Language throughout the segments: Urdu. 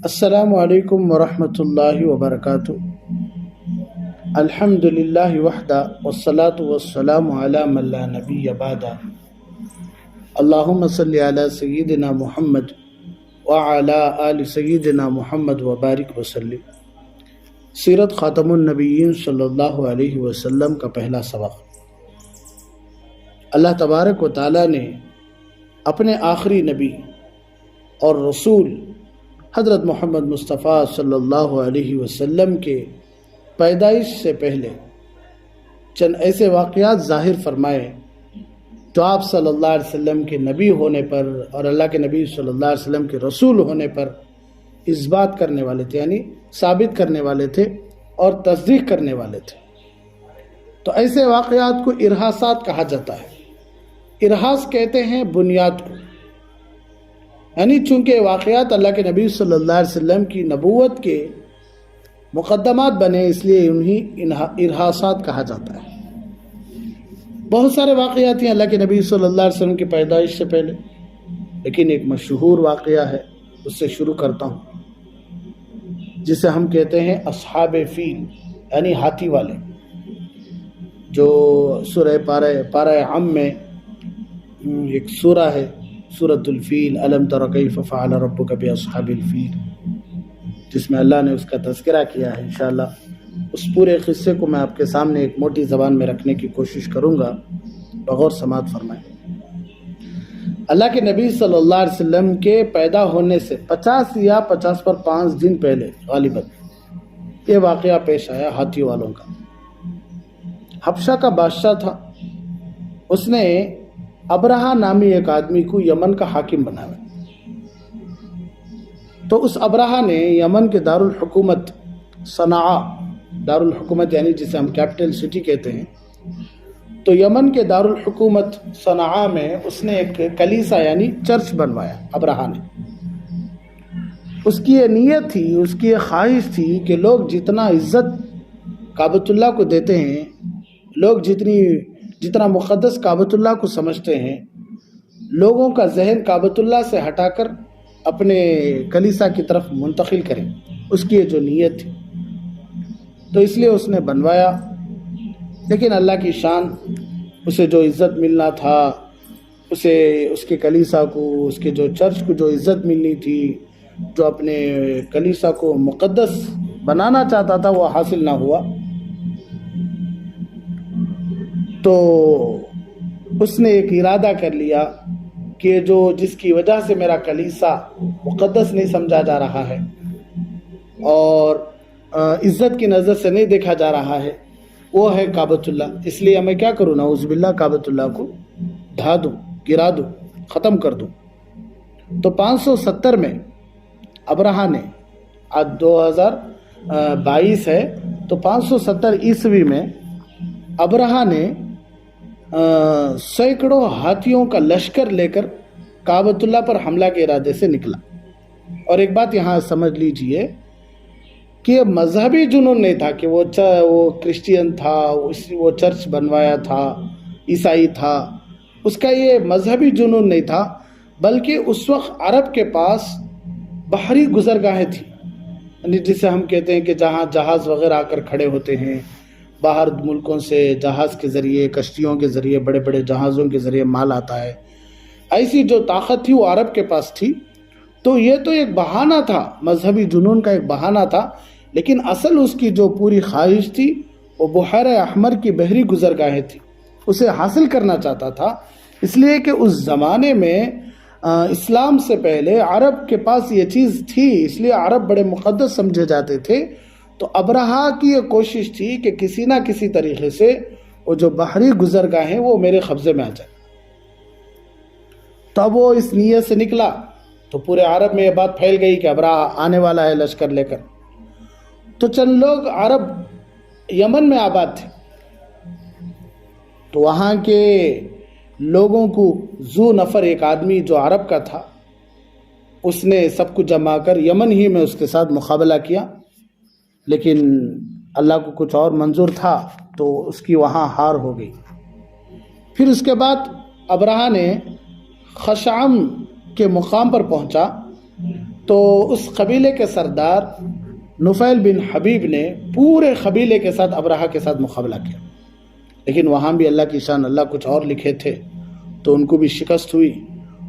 السلام علیکم ورحمۃ اللہ وبرکاتہ۔ الحمد للہ وحدہ والصلاة والسلام علی من لا نبی بعدہ۔ اللہم صلی علی سیدنا محمد وعلی آل سیدنا محمد وبارک وسلم۔ سیرت خاتم النبیین صلی اللہ علیہ وسلم کا پہلا سبق۔ اللہ تبارک و تعالیٰ نے اپنے آخری نبی اور رسول حضرت محمد مصطفیٰ صلی اللہ علیہ وسلم کے پیدائش سے پہلے چند ایسے واقعات ظاہر فرمائے جو آپ صلی اللہ علیہ وسلم کے نبی ہونے پر اور اللہ کے نبی صلی اللہ علیہ وسلم کے رسول ہونے پر اس بات کرنے والے تھے، یعنی ثابت کرنے والے تھے اور تصدیق کرنے والے تھے۔ تو ایسے واقعات کو ارہاسات کہا جاتا ہے۔ ارہاس کہتے ہیں بنیاد کو، یعنی چونکہ واقعات اللہ کے نبی صلی اللہ علیہ وسلم کی نبوت کے مقدمات بنے، اس لیے انہیں ارہاسات کہا جاتا ہے۔ بہت سارے واقعات ہیں اللہ کے نبی صلی اللہ علیہ وسلم کی پیدائش سے پہلے، لیکن ایک مشہور واقعہ ہے، اس سے شروع کرتا ہوں، جسے ہم کہتے ہیں اصحاب فیل، یعنی ہاتھی والے، جو سورہ پارہ عم میں ایک سورہ ہے، سورۃ الفیل، الم تر کیف فعل ربک باصحاب الفیل، جس میں اللہ نے اس کا تذکرہ کیا ہے۔ انشاءاللہ اس پورے قصے کو میں آپ کے سامنے ایک موٹی زبان میں رکھنے کی کوشش کروں گا، بغور سماعت فرمائیں۔ اللہ کے نبی صلی اللہ علیہ وسلم کے پیدا ہونے سے 50 یا 50 پر 5 دن پہلے غالباً یہ واقعہ پیش آیا ہاتھی والوں کا۔ حبشہ کا بادشاہ تھا، اس نے ابرہہ نامی ایک آدمی کو یمن کا حاکم بنایا۔ تو اس ابرہہ نے یمن کے دارالحکومت صنعاء، دارالحکومت یعنی جسے ہم کیپٹل سٹی کہتے ہیں، تو یمن کے دارالحکومت صنعاء میں اس نے ایک کلیسا یعنی چرچ بنوایا ابرہہ نے۔ اس کی یہ نیت تھی، اس کی یہ خواہش تھی کہ لوگ جتنا عزت کعبۃ اللہ کو دیتے ہیں، لوگ جتنا مقدس کعبۃ اللہ کو سمجھتے ہیں، لوگوں کا ذہن کعبۃ اللہ سے ہٹا کر اپنے کلیسا کی طرف منتقل کریں، اس کی یہ جو نیت تھی، تو اس لیے اس نے بنوایا۔ لیکن اللہ کی شان، اسے جو عزت ملنا تھا، اسے اس کے کلیسا کو، اس کے جو چرچ کو جو عزت ملنی تھی، جو اپنے کلیسا کو مقدس بنانا چاہتا تھا، وہ حاصل نہ ہوا۔ تو اس نے ایک ارادہ کر لیا کہ جس کی وجہ سے میرا کلیسا مقدس نہیں سمجھا جا رہا ہے اور عزت کی نظر سے نہیں دیکھا جا رہا ہے، وہ ہے کعبۃ اللہ۔ اس لیے میں کیا کروں، نعوذ باللہ، کعبۃ اللہ کو ڈھا دوں، گرا دوں، ختم کر دوں۔ تو 570 میں ابرہہ نے، آج 2022 ہے، تو 570 عیسوی میں ابرہہ نے سینکڑوں ہاتھیوں کا لشکر لے کر کعبۃ اللہ پر حملہ کے ارادے سے نکلا۔ اور ایک بات یہاں سمجھ لیجئے کہ یہ مذہبی جنون نہیں تھا کہ وہ کرسچین تھا، وہ چرچ بنوایا تھا، عیسائی تھا، اس کا یہ مذہبی جنون نہیں تھا، بلکہ اس وقت عرب کے پاس بحری گزرگاہیں تھیں، یعنی جسے ہم کہتے ہیں کہ جہاں جہاز وغیرہ آ کر کھڑے ہوتے ہیں، باہر ملکوں سے جہاز کے ذریعے، کشتیوں کے ذریعے، بڑے بڑے جہازوں کے ذریعے مال آتا ہے۔ ایسی جو طاقت تھی وہ عرب کے پاس تھی۔ تو یہ تو ایک بہانہ تھا، مذہبی جنون کا ایک بہانہ تھا، لیکن اصل اس کی جو پوری خواہش تھی وہ بحیرہ احمر کی بحری گزرگاہیں تھی، اسے حاصل کرنا چاہتا تھا۔ اس لیے کہ اس زمانے میں اسلام سے پہلے عرب کے پاس یہ چیز تھی، اس لیے عرب بڑے مقدس سمجھے جاتے تھے۔ تو ابرہہ کی یہ کوشش تھی کہ کسی نہ کسی طریقے سے وہ جو بحری گزرگاہیں وہ میرے قبضے میں آ جائے۔ تب وہ اس نیت سے نکلا تو پورے عرب میں یہ بات پھیل گئی کہ ابرہہ آنے والا ہے لشکر لے کر۔ تو چند لوگ عرب یمن میں آباد تھے، تو وہاں کے لوگوں کو ذو نفر، ایک آدمی جو عرب کا تھا، اس نے سب کو جمع کر یمن ہی میں اس کے ساتھ مقابلہ کیا، لیکن اللہ کو کچھ اور منظور تھا تو اس کی وہاں ہار ہو گئی۔ پھر اس کے بعد ابرہہ نے خشعم کے مقام پر پہنچا تو اس قبیلے کے سردار نفیل بن حبیب نے پورے قبیلے کے ساتھ ابرہہ کے ساتھ مقابلہ کیا، لیکن وہاں بھی اللہ کی شان، اللہ کچھ اور لکھے تھے، تو ان کو بھی شکست ہوئی،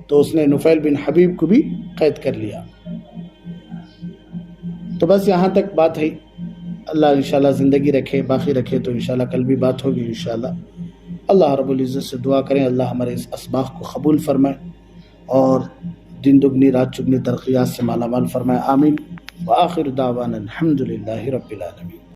تو اس نے نفیل بن حبیب کو بھی قید کر لیا۔ تو بس یہاں تک بات ہے۔ اللہ انشاءاللہ زندگی رکھے، باقی رکھے تو انشاءاللہ کل بھی بات ہوگی انشاءاللہ۔ اللہ رب العزت سے دعا کریں اللہ ہمارے اس اسباق کو قبول فرمائے اور دن دگنی رات چگنی ترقیات سے مالا مال فرمائے، آمین۔ وآخر دعوانا الحمدللہ رب العالمین۔